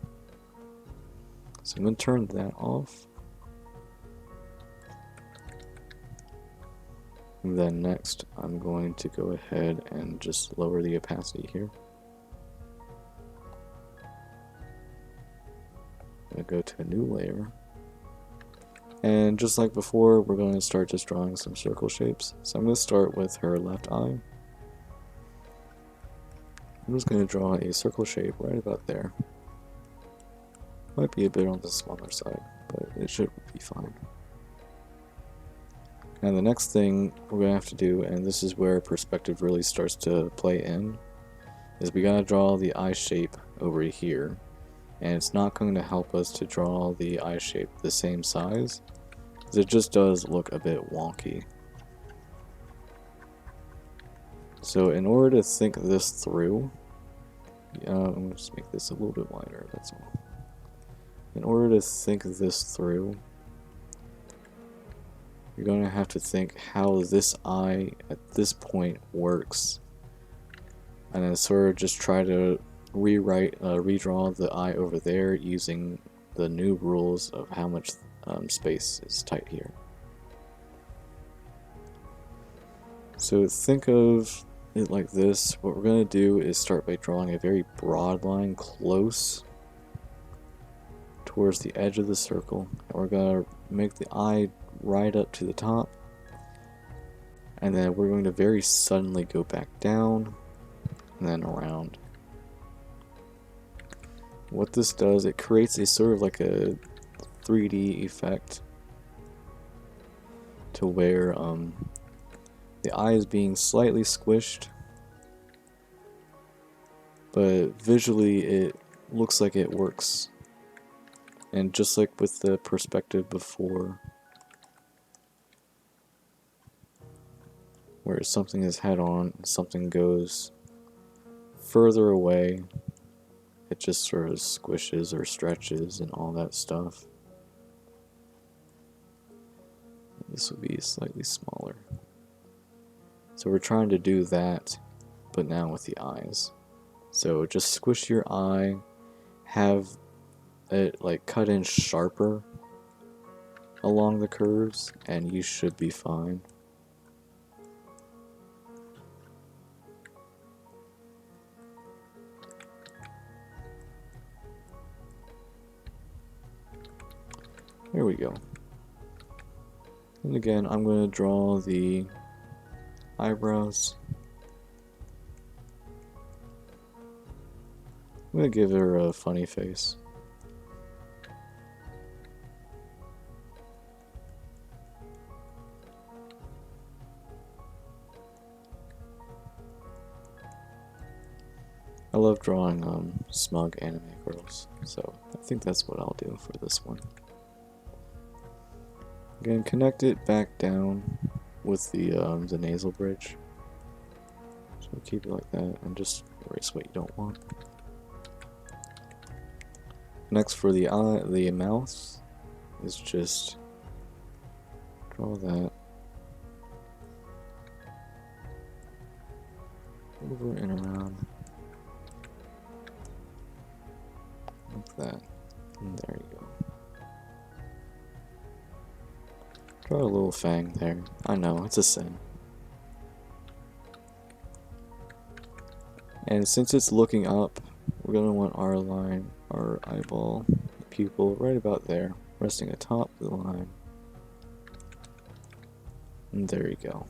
So I'm going to turn that off. And then next, I'm going to go ahead and just lower the opacity here. I'm going to go to a new layer. And just like before, we're going to start just drawing some circle shapes. So I'm going to start with her left eye. I'm just going to draw a circle shape right about there. Might be a bit on the smaller side, but it should be fine. And the next thing we're going to have to do, and this is where perspective really starts to play in, is we got to draw the eye shape over here. And it's not going to help us to draw the eye shape the same size, because it just does look a bit wonky. So in order to think this through, I'm going to just make this a little bit wider, that's all. In order to think this through, you're going to have to think how this eye at this point works, and then sort of just try to redraw the eye over there using the new rules of how much space is tight here. So think of it like this. What we're going to do is start by drawing a very broad line close towards the edge of the circle, and we're going to make the eye right up to the top, and then we're going to very suddenly go back down and then around. What this does, it creates a sort of like a 3D effect to where the eye is being slightly squished, but visually it looks like it works. And just like with the perspective before, where something is head on, something goes further away, it just sort of squishes or stretches and all that stuff. This would be slightly smaller. So we're trying to do that, but now with the eyes. So just squish your eye, have it like cut in sharper along the curves, and you should be fine. There we go. And again, I'm going to draw the eyebrows. I'm going to give her a funny face. I love drawing smug anime girls, so think that's what I'll do for this one. Again, connect it back down with the nasal bridge. So keep it like that and just erase what you don't want. Next for the mouth is just draw that over and around like that. And there you go. Draw a little fang there. I know, it's a sin. And since it's looking up, we're going to want our line, our eyeball, the pupil, right about there, resting atop the line. And there you go.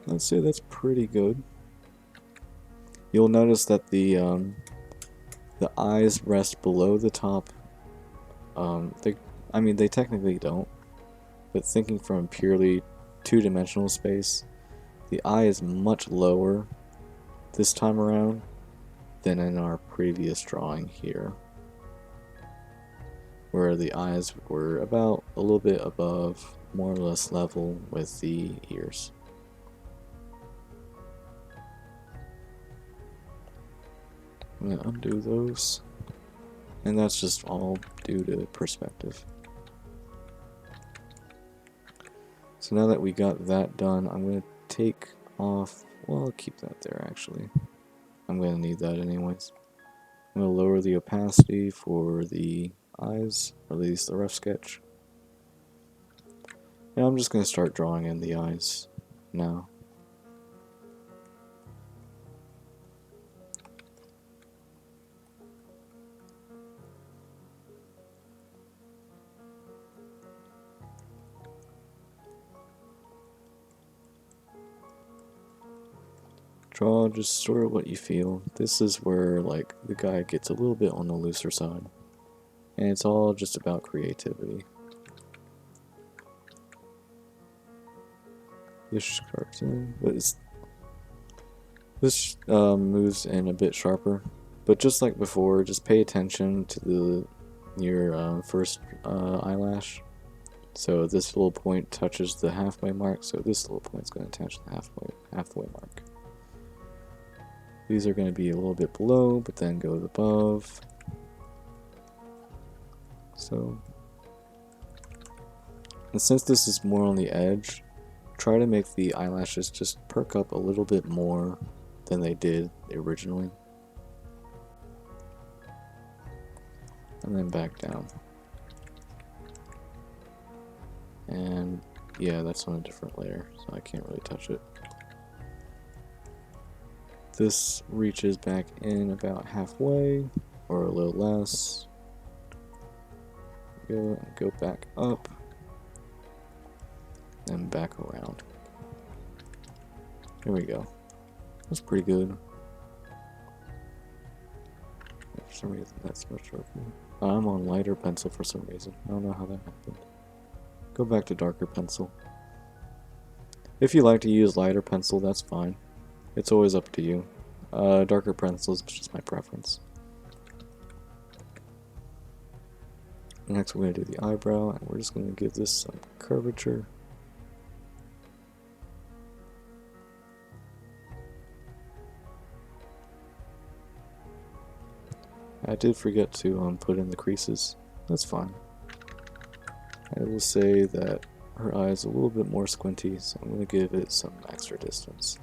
Let's say that's pretty good. You'll notice that the eyes rest below the top. They technically don't, but thinking from purely two-dimensional space, the eye is much lower this time around than in our previous drawing here, where the eyes were about a little bit above, more or less level with the ears. I'm going to undo those, and that's just all due to perspective. So now that we got that done, I'm going to take off, well, I'll keep that there actually. I'm going to need that anyways. I'm going to lower the opacity for the eyes, or at least the rough sketch. And I'm just going to start drawing in the eyes now. Draw just sort of what you feel. This is where like the guy gets a little bit on the looser side. And it's all just about creativity. This cartoon, but this moves in a bit sharper. But just like before, just pay attention to your first eyelash. So this little point touches the halfway mark, so this little point is going to touch the halfway mark. These are going to be a little bit below, but then go above. So, and since this is more on the edge, try to make the eyelashes just perk up a little bit more than they did originally. And then back down. And yeah, that's on a different layer, so I can't really touch it. This reaches back in about halfway, or a little less. Go back up, and back around. Here we go. That's pretty good. For some reason, that's much sharper. I'm on lighter pencil for some reason. I don't know how that happened. Go back to darker pencil. If you like to use lighter pencil, that's fine. It's always up to you. Darker pencil is just my preference. Next we're going to do the eyebrow, and we're just going to give this some curvature. I did forget to put in the creases. That's fine. I will say that her eye is a little bit more squinty, so I'm going to give it some extra distance.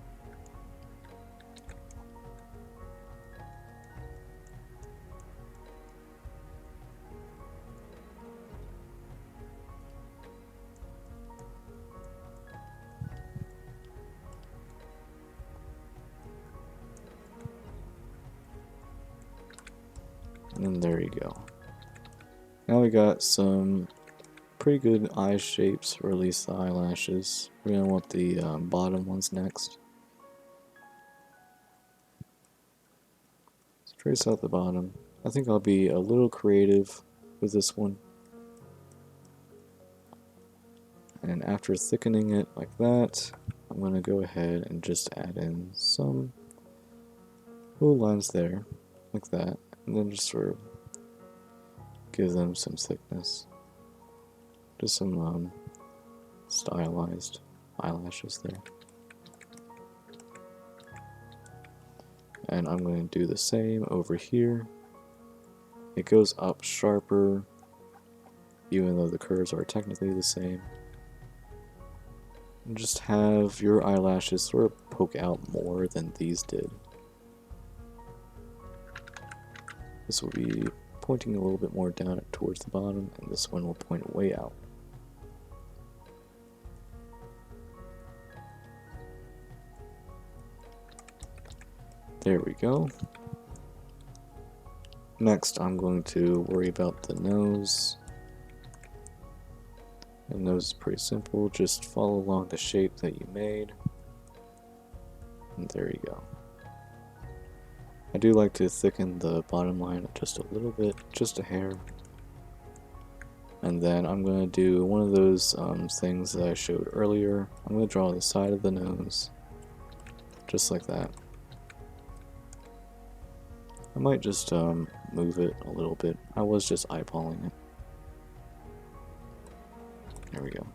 And there you go. Now we got some pretty good eye shapes, or at least the eyelashes. We're going to want the bottom ones next. Let's trace out the bottom. I think I'll be a little creative with this one. And after thickening it like that, I'm going to go ahead and just add in some little lines there. like that, and then just sort of give them some thickness. Just some stylized eyelashes there. And I'm going to do the same over here. It goes up sharper, even though the curves are technically the same. And just have your eyelashes sort of poke out more than these did. This will be pointing a little bit more down towards the bottom, and this one will point way out. There we go. Next, I'm going to worry about the nose. The nose is pretty simple, just follow along the shape that you made. And there you go. I do like to thicken the bottom line just a little bit, just a hair. And then I'm going to do one of those things that I showed earlier. I'm going to draw the side of the nose, just like that. I might just move it a little bit. I was just eyeballing it. There we go.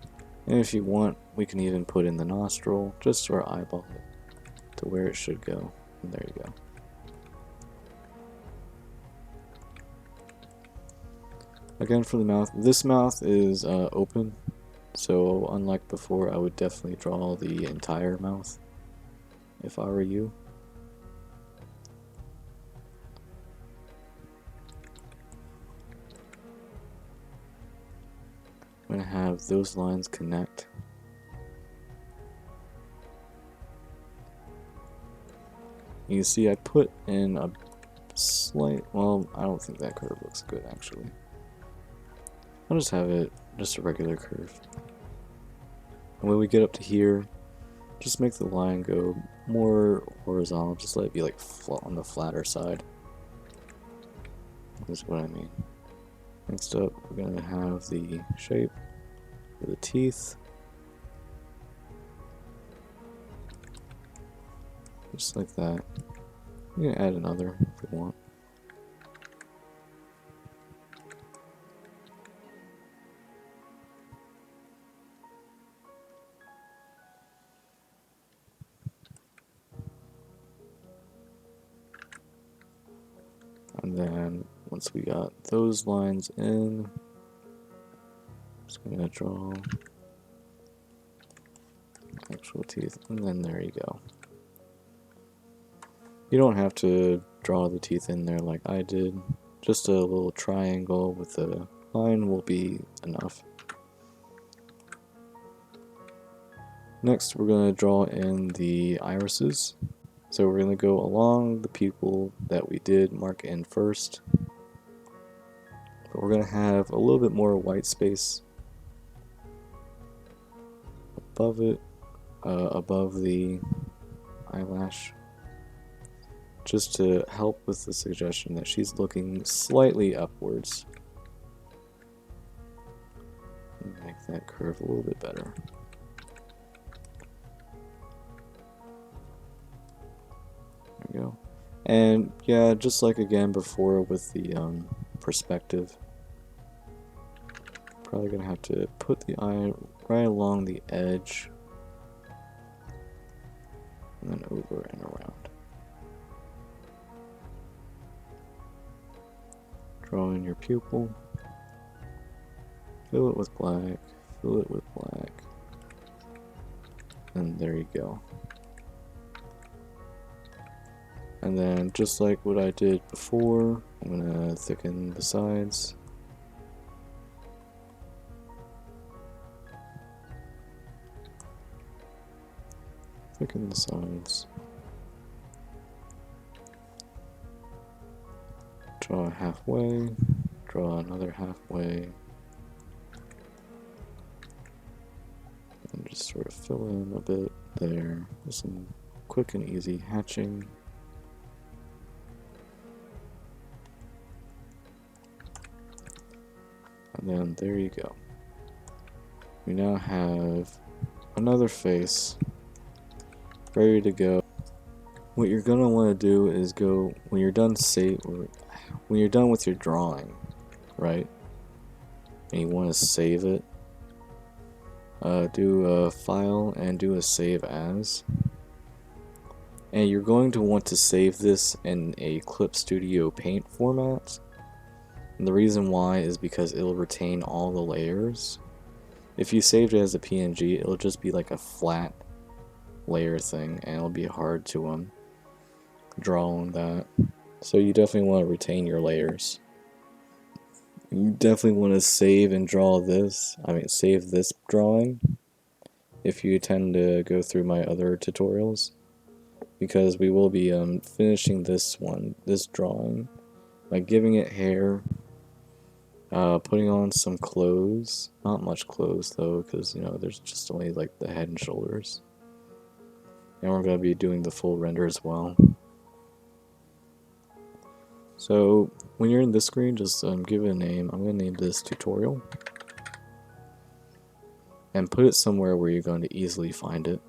And if you want, we can even put in the nostril, just sort of eyeball it to where it should go. And there you go. Again, for the mouth, this mouth is open, so unlike before, I would definitely draw the entire mouth if I were you. I'm going to have those lines connect. You can see I put in a slight, well, I don't think that curve looks good actually. I'll just have it just a regular curve. And when we get up to here, just make the line go more horizontal, just let it be like on the flatter side. That's what I mean. Next up, we're going to have the shape for the teeth. Just like that. I'm going to add another if we want. And then once we got those lines in, I'm just going to draw actual teeth, and then there you go. You don't have to draw the teeth in there like I did. Just a little triangle with a line will be enough. Next, we're going to draw in the irises. So we're going to go along the pupil that we did mark in first. But we're going to have a little bit more white space above it, above the eyelash, just to help with the suggestion that she's looking slightly upwards. Make that curve a little bit better. There we go. And yeah, just like again before with the perspective, probably gonna have to put the eye right along the edge and then over and around. Draw in your pupil, fill it with black, fill it with black, and there you go. And then just like what I did before, I'm gonna thicken the sides. Thicken the sides. Draw halfway, draw another halfway, and just sort of fill in a bit there with some quick and easy hatching. And then there you go. We now have another face ready to go. what you're gonna want to do is go when you're done when you're done with your drawing, right? And you want to save it. Do a file and do a save as. And you're going to want to save this in a Clip Studio Paint format. And the reason why is because it'll retain all the layers. If you saved it as a PNG, it'll just be like a flat layer thing, and it'll be hard to draw on that. So you definitely want to retain your layers. You definitely want to save and draw this. Save this drawing if you tend to go through my other tutorials, because we will be finishing this drawing, by giving it hair, putting on some clothes. Not much clothes though, because there's just only like the head and shoulders. And we're going to be doing the full render as well. So when you're in this screen, just give it a name. I'm going to name this tutorial. And put it somewhere where you're going to easily find it.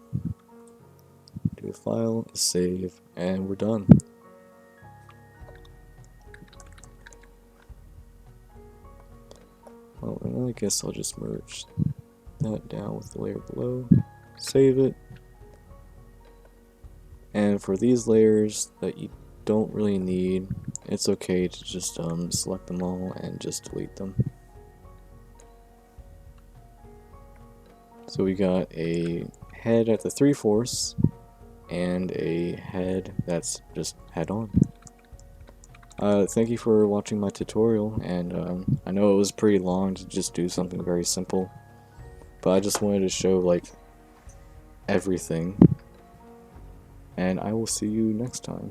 Do a file, a save, and we're done. Well, and I guess I'll just merge that down with the layer below. Save it. And for these layers that you don't really need, it's okay to just select them all and just delete them. So we got a head at the 3/4 and a head that's just head on. Thank you for watching my tutorial, and I know it was pretty long to just do something very simple, but I just wanted to show like everything, and I will see you next time.